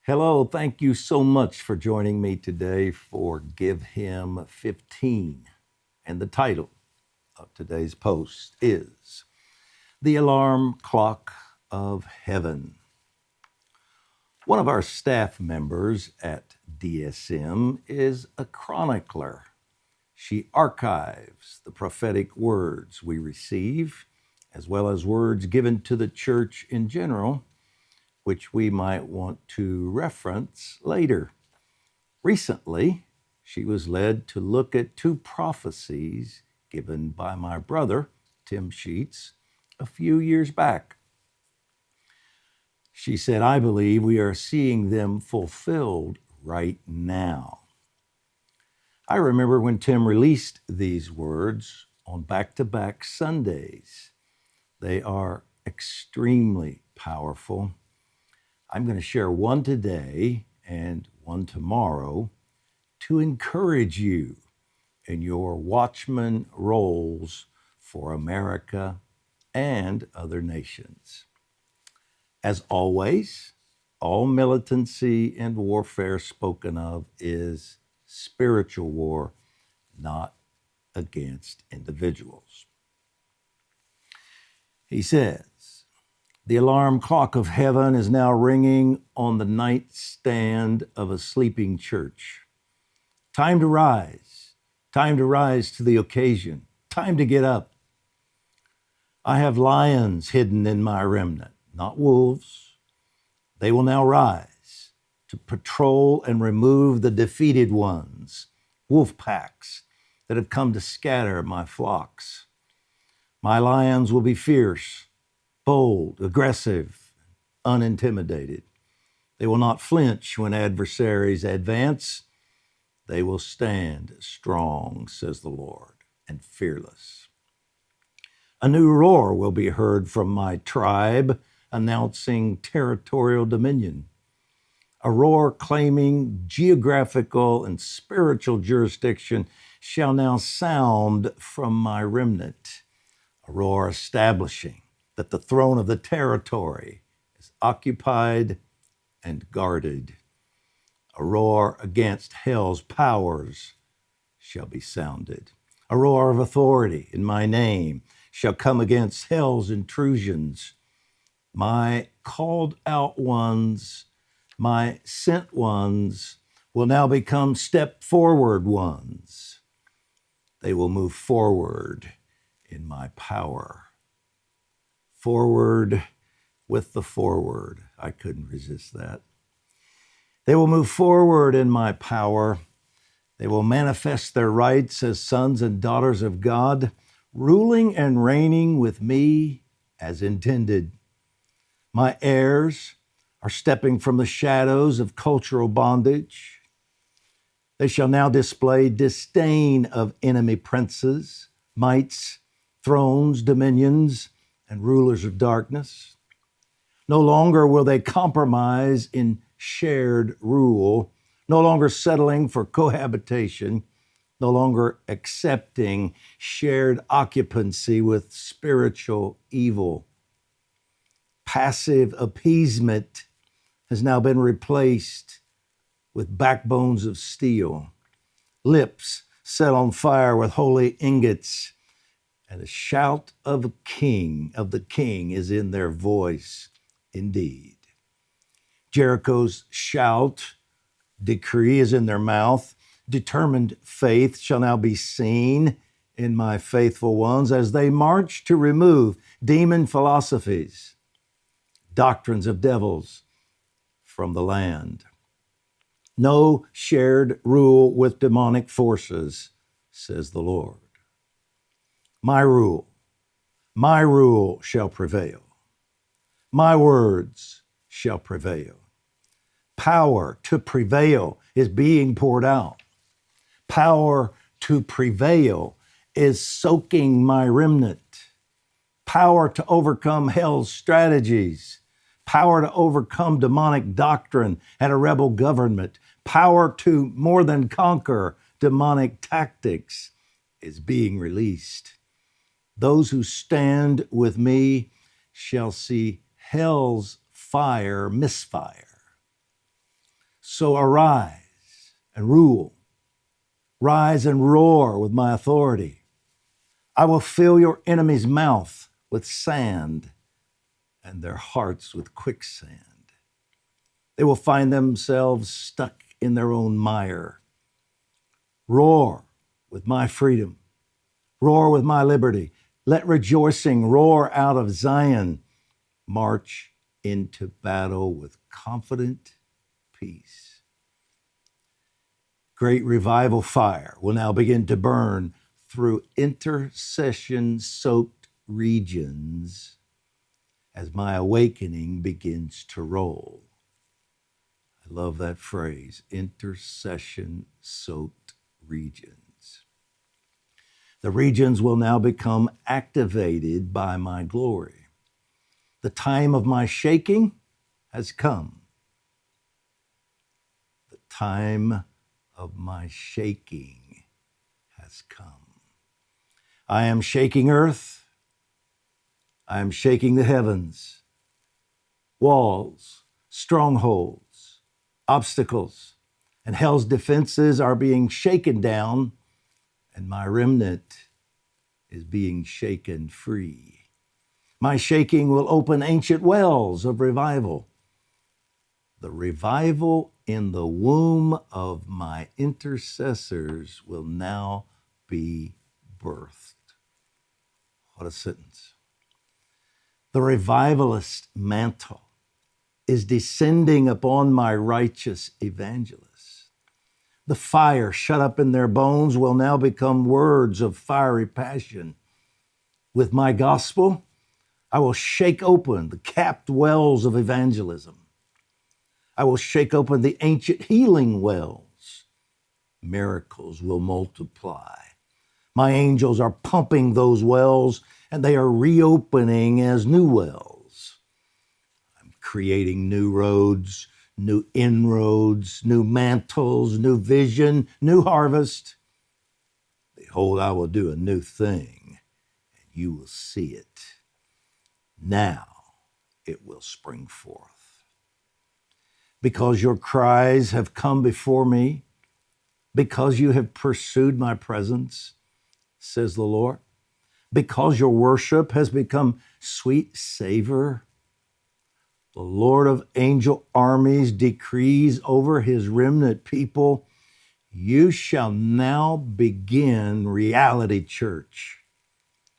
Hello, thank you so much for joining me today for Give Him 15. And the title of today's post is The Alarm Clock of Heaven. One of our staff members at DSM is a chronicler. She archives the prophetic words we receive, as well as words given to the church in general, which we might want to reference later. Recently, she was led to look at two prophecies given by my brother, Tim Sheets, a few years back. She said, I believe we are seeing them fulfilled right now. I remember when Tim released these words on back-to-back Sundays. They are extremely powerful. I'm going to share one today and one tomorrow to encourage you in your watchman roles for America and other nations. As always, all militancy and warfare spoken of is spiritual war, not against individuals. He says, the alarm clock of heaven is now ringing on the nightstand of a sleeping church. Time to rise. Time to rise to the occasion. Time to get up. I have lions hidden in my remnant, not wolves. They will now rise to patrol and remove the defeated ones, wolf packs that have come to scatter my flocks. My lions will be fierce, bold, aggressive, unintimidated. They will not flinch when adversaries advance. They will stand strong, says the Lord, and fearless. A new roar will be heard from my tribe, announcing territorial dominion. A roar claiming geographical and spiritual jurisdiction shall now sound from my remnant. A roar establishing that the throne of the territory is occupied and guarded. A roar against hell's powers shall be sounded. A roar of authority in my name shall come against hell's intrusions. My called out ones, my sent ones, will now become step forward ones. They will move forward in my power. Forward with the forward. I couldn't resist that. They will move forward in my power. They will manifest their rights as sons and daughters of God, ruling and reigning with me as intended. My heirs are stepping from the shadows of cultural bondage. They shall now display disdain of enemy princes, mights, thrones, dominions, and rulers of darkness. No longer will they compromise in shared rule, no longer settling for cohabitation, no longer accepting shared occupancy with spiritual evil. Passive appeasement has now been replaced with backbones of steel, lips set on fire with holy ingots, and the shout of the king is in their voice indeed. Jericho's shout, decree is in their mouth. Determined faith shall now be seen in my faithful ones as they march to remove demon philosophies, doctrines of devils from the land. No shared rule with demonic forces, says the Lord. My rule shall prevail. My words shall prevail. Power to prevail is being poured out. Power to prevail is soaking my remnant. Power to overcome hell's strategies. Power to overcome demonic doctrine and a rebel government. Power to more than conquer demonic tactics is being released. Those who stand with me shall see hell's fire misfire. So arise and rule. Rise and roar with my authority. I will fill your enemy's mouth with sand and their hearts with quicksand. They will find themselves stuck in their own mire. Roar with my freedom. Roar with my liberty. Let rejoicing roar out of Zion. March into battle with confident peace. Great revival fire will now begin to burn through intercession-soaked regions as my awakening begins to roll. I love that phrase, intercession-soaked regions. The regions will now become activated by my glory. The time of my shaking has come. The time of my shaking has come. I am shaking earth. I am shaking the heavens. Walls, strongholds, obstacles, and hell's defenses are being shaken down, and my remnant is being shaken free. My shaking will open ancient wells of revival. The revival in the womb of my intercessors will now be birthed. What a sentence. The revivalist mantle is descending upon my righteous evangelists. The fire shut up in their bones will now become words of fiery passion. With my gospel, I will shake open the capped wells of evangelism. I will shake open the ancient healing wells. Miracles will multiply. My angels are pumping those wells, and they are reopening as new wells. I'm creating new roads, new inroads, new mantles, new vision, new harvest. Behold, I will do a new thing, and you will see it. Now it will spring forth. Because your cries have come before me, because you have pursued my presence, says the Lord, because your worship has become sweet savor, the Lord of angel armies decrees over his remnant people, you shall now begin reality church.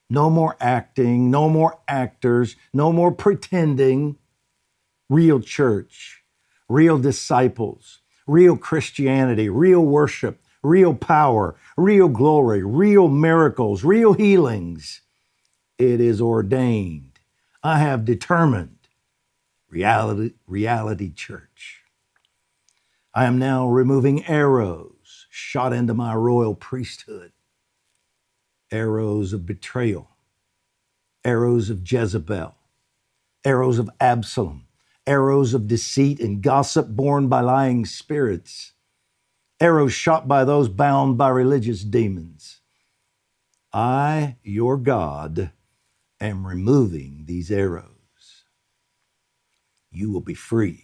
No more acting, no more actors, no more pretending. Real church, real disciples, real Christianity, real worship, real power, real glory, real miracles, real healings. It is ordained. I have determined reality church. I am now removing arrows shot into my royal priesthood, arrows of betrayal, arrows of Jezebel, arrows of Absalom, arrows of deceit and gossip borne by lying spirits, arrows shot by those bound by religious demons. I, your God, am removing these arrows. You will be free.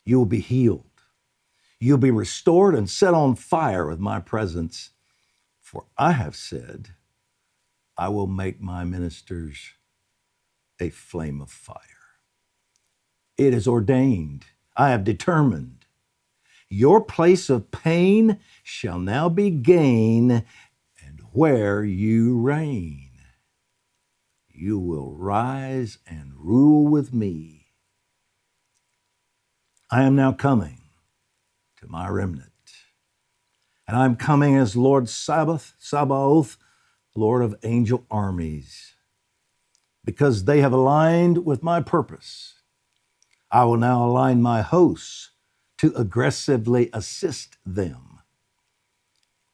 You will be healed. You'll be restored and set on fire with my presence. For I have said, I will make my ministers a flame of fire. It is ordained. I have determined. Your place of pain shall now be gain, and where you reign, you will rise and rule with me. I am now coming to my remnant, and I'm coming as Lord Sabaoth, Lord of angel armies, because they have aligned with my purpose. I will now align my hosts to aggressively assist them.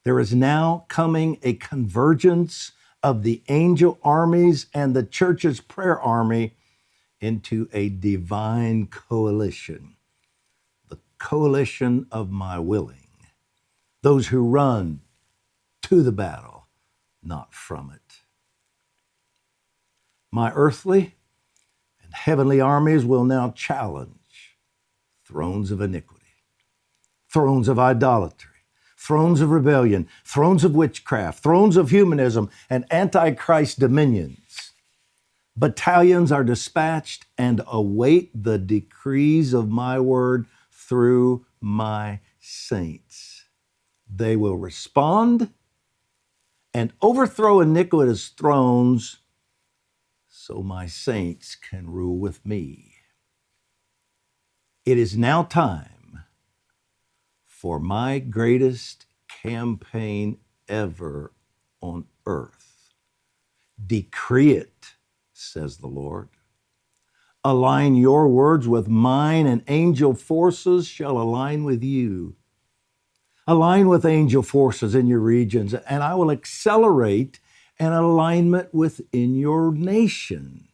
There is now coming a convergence of the angel armies and the church's prayer army into a divine coalition, the coalition of my willing, those who run to the battle, not from it. My earthly and heavenly armies will now challenge thrones of iniquity. thrones of idolatry, thrones of rebellion, thrones of witchcraft, thrones of humanism, and antichrist dominions. Battalions are dispatched and await the decrees of my word through my saints. They will respond and overthrow iniquitous thrones so my saints can rule with me. It is now time for my greatest campaign ever on earth. Decree it, says the Lord. Align your words with mine, and angel forces shall align with you. Align with angel forces in your regions, and I will accelerate an alignment within your nation.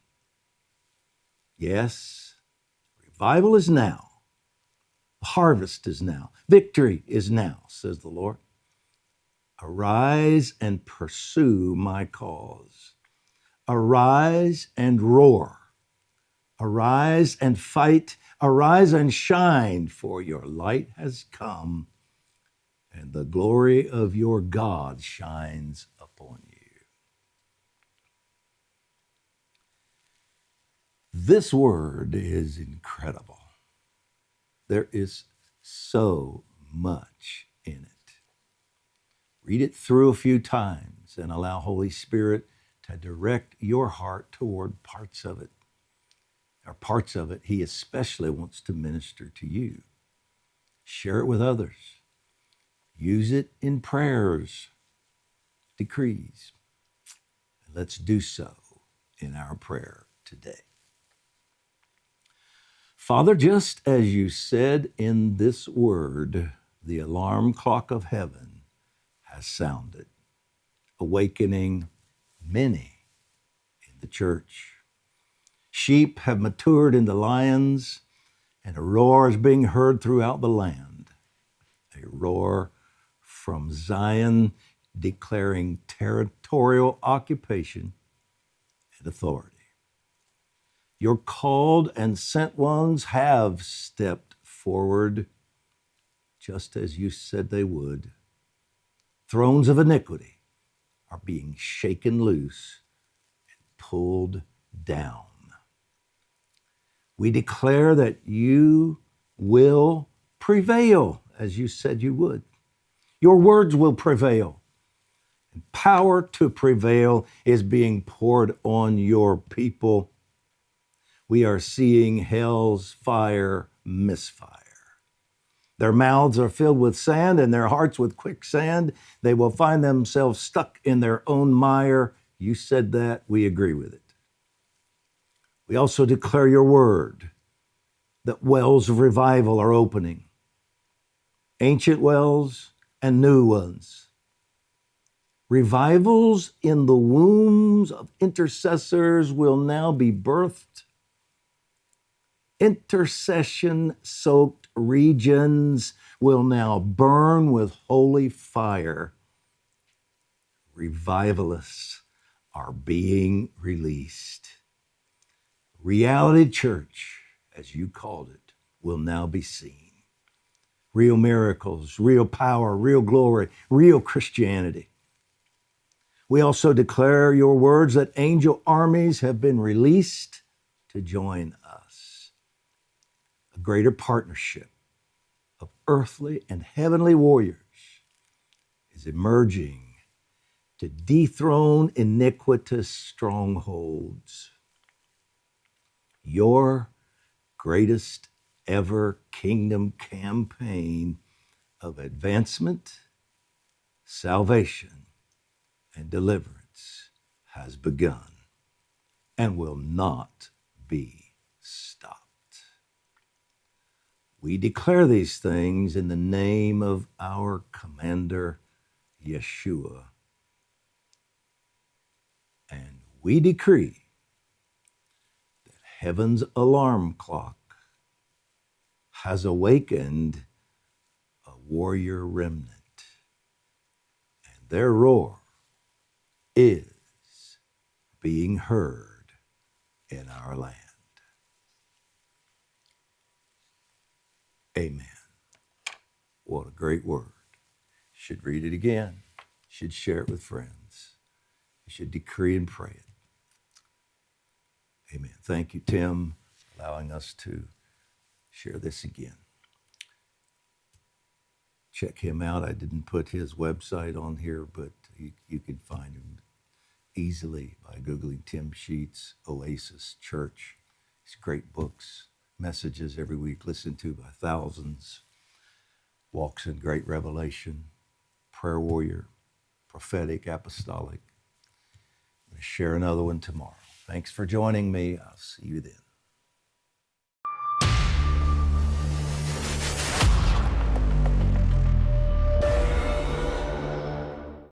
Yes, revival is now. Harvest is now. Victory is now, says the Lord. Arise and pursue my cause. Arise and roar. Arise and fight. Arise and shine, for your light has come, and the glory of your God shines upon you. This word is incredible. There is so much in it. Read it through a few times and allow Holy Spirit to direct your heart toward parts of it. Or parts of it He especially wants to minister to you. Share it with others. Use it in prayers, decrees. Let's do so in our prayer today. Father, just as you said in this word, the alarm clock of heaven has sounded, awakening many in the church. Sheep have matured into lions, and a roar is being heard throughout the land. A roar from Zion declaring territorial occupation and authority. Your called and sent ones have stepped forward just as you said they would. Thrones of iniquity are being shaken loose and pulled down. We declare that you will prevail as you said you would. Your words will prevail. And power to prevail is being poured on your people. We are seeing hell's fire misfire. Their mouths are filled with sand and their hearts with quicksand. They will find themselves stuck in their own mire. You said that. We agree with it. We also declare your word that wells of revival are opening, ancient wells and new ones. Revivals in the wombs of intercessors will now be birthed. Intercession-soaked regions will now burn with holy fire. Revivalists are being released. Reality church, as you called it, will now be seen. Real miracles, real power, real glory, real Christianity. We also declare your words that angel armies have been released to join us. A greater partnership of earthly and heavenly warriors is emerging to dethrone iniquitous strongholds. Your greatest ever kingdom campaign of advancement, salvation, and deliverance has begun and will not be stopped. We declare these things in the name of our commander, Yeshua. And we decree that heaven's alarm clock has awakened a warrior remnant, and their roar is being heard in our land. Amen. What a great word. You should read it again. You should share it with friends. You should decree and pray it. Amen. Thank you, Tim, for allowing us to share this again. Check him out. I didn't put his website on here, but you can find him easily by Googling Tim Sheets, Oasis Church. His great books, messages every week listened to by thousands, walks in great revelation, prayer warrior, prophetic, apostolic. I'm going to share another one tomorrow. Thanks for joining me. I'll see you then.